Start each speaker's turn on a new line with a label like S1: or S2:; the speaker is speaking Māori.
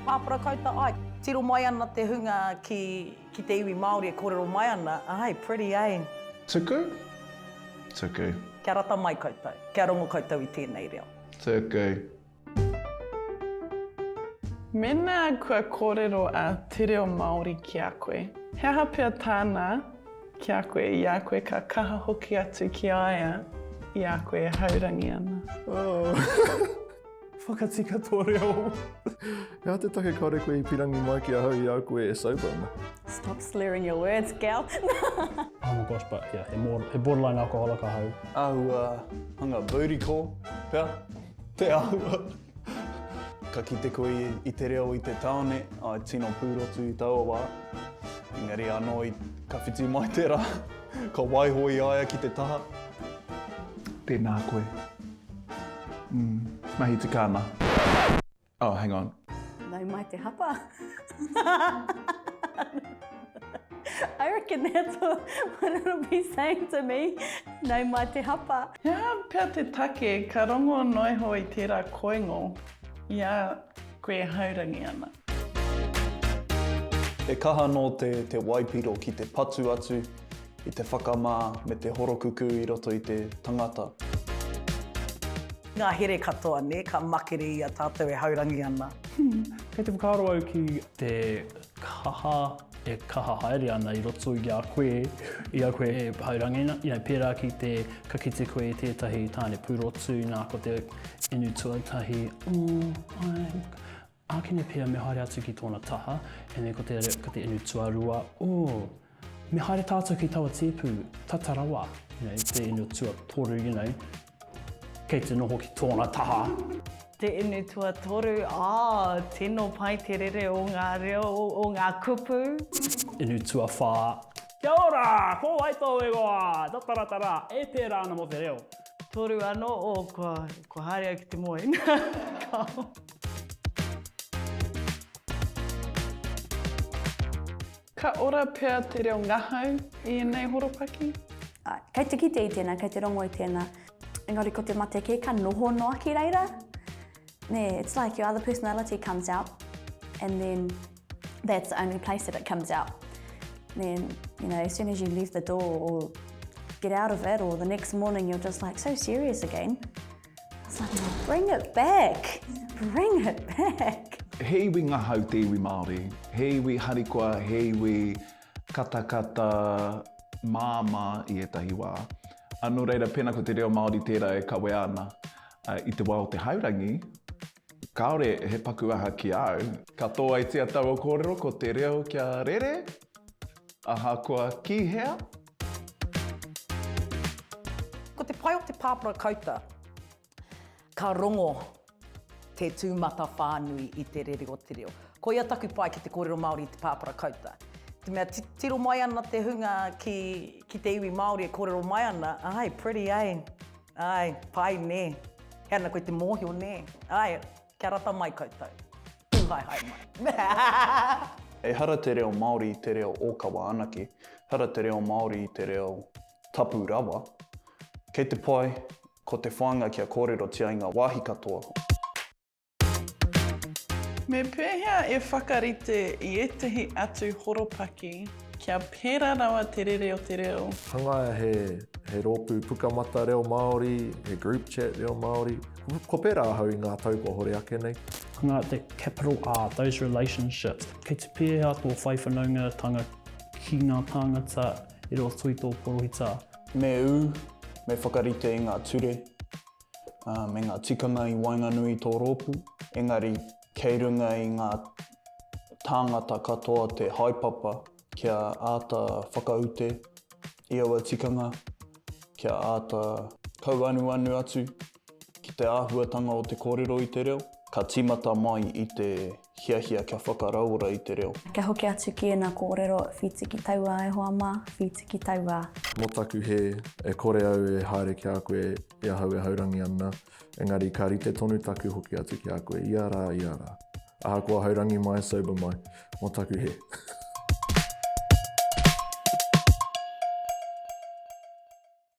S1: pāpara kauta, ai, tiro mai ana te hunga ki te iwi Māori e kōrero mai ana, ai, pretty, eh?
S2: Tuku? Tuku.
S1: Kia rata mai koutou, kia rongo koutou I tēnei reo.
S2: Tuku.
S3: Mena kua kōrero a te reo Māori ki a koe. He aha pia tāna ki a koe I a koe ka kaha hoki atu ki aia I a koe haurangi ana.
S4: Oh. Whakatika tō reo. Hea te take kore koe I pirangi mai ki a hau I a koe e sober ana.
S5: Stop slurring your words, gal.
S6: Oh my gosh, but yeah, he borderline alcoholic a hau.
S7: Au, hanga booty call, pia, te au. Ka kite koe I te reo I te taone, ai tino pūrotu I taua wā. Engari anō I ka whiti mai tērā, ka waihoi aia ki te taha.
S2: Tēnā koe. Mahi te kāna. Oh, hang on.
S5: Nau mai te hapa. I reckon that's what it'll be saying to me. Nau mai te hapa.
S3: Hea pia te take ka rongo noiho I tērā koingo I a koe haurangi ana.
S7: E kaha no te waipiro ki te patu atu, I te whakamā me te horokuku I roto I te tangata.
S1: Ngā here katoa ne, ka makere I a tātou e haurangi ana.
S6: Kei te whakaaro au ki te kaha e kaha haere ana I roto I a koe e haurangi ana. Pērā ki te ka kite koe tētahi tāne pūrotu, nā ko te inu tuatahi, ākene pēr me haere atu ki tōna taha, e ko te inu tuarua, me haere tātou ki taua tēpū, tatarawa, te inu tua toru, kei te noho ki tōna taha.
S5: Te inu tua toru, tino pai te rere o ngā reo, o ngā kupu.
S6: Inu tua whā. Kia ora, ko aito e goa, tataratara, e pērā ana mo te reo.
S5: Toru anō o kua haere au ki te moe.
S3: Ka ora pia te reo ngahau I nei horopaki?
S5: Kei te kite I tēnā, kei te rongo I tēnā. Engari ko te mate ke ka noho noa ki reira. It's like your other personality comes out and then that's the only place that it comes out. Then, as soon as you leave the door or get out of it or the next morning you're just like so serious again. It's like, bring it back. Bring it back.
S2: He iwi ngahau te iwi Māori. He iwi harikoa, he iwi katakata māma I etahi wā. Anō reira pēnā ko te reo Māori tērā e kawe ana. I te wā o te haurangi, kaore he paku aha ki au. Katoa I tia tau o kōrero ko te reo kia rere. Aha kua kihea.
S1: Ko te pai o te pāpara kauta, ka rongo te tūmata whānui I te rere o te reo. Ko ia taku pai ki te kōrero Māori I te pāpara kauta. Te mea tiro mai ana te hunga ki te iwi Māori e kōrero mai ana, ai, pretty, eh? Ai, pai ne. Hea ana koe te mōhio ne. Ai, kia rata mai koutou. Hai mai.
S7: E hara te reo Māori I te reo ōkawa anake, hara te reo Māori I te reo tapu rawa. Kei te pai, ko te whāinga kia kōrero tiainga wāhi katoa.
S3: Me pēhea e whakarite I etahi atu horopaki kia pērā rawa te rere o te reo.
S4: Hangaia he rōpū pukamata reo Māori, he group chat reo Māori. Ko pērā hau I ngā tautoko hore ake nei.
S6: Ngā te capital R, those relationships. Kei te pēhea tō whaiwhanaunga tanga ki ngā tāngata I roto I tō porohita.
S7: Me me whakarite I ngā ture, me ngā tikanga I wainganui tō rōpū, engari kei runga I ngā tāngata katoa te haipapa kia āta whakaute, I awa tikanga, kia āta kauanuanu atu ki te āhuatanga o te kōrero I te reo, ka timata mai I te hiahia kia whakaraura I te reo.
S5: Kia hoki atu ki ena kōrero, whitiki taua e hoa mā, whitiki taua.
S4: Mō taku e kore au e haere ki a koe e ahau e haurangi ana. Engari ka rite tonu taku hoki atu ki a koe, ia rā. Aha kua haurangi mai, sober mai. Mō taku he.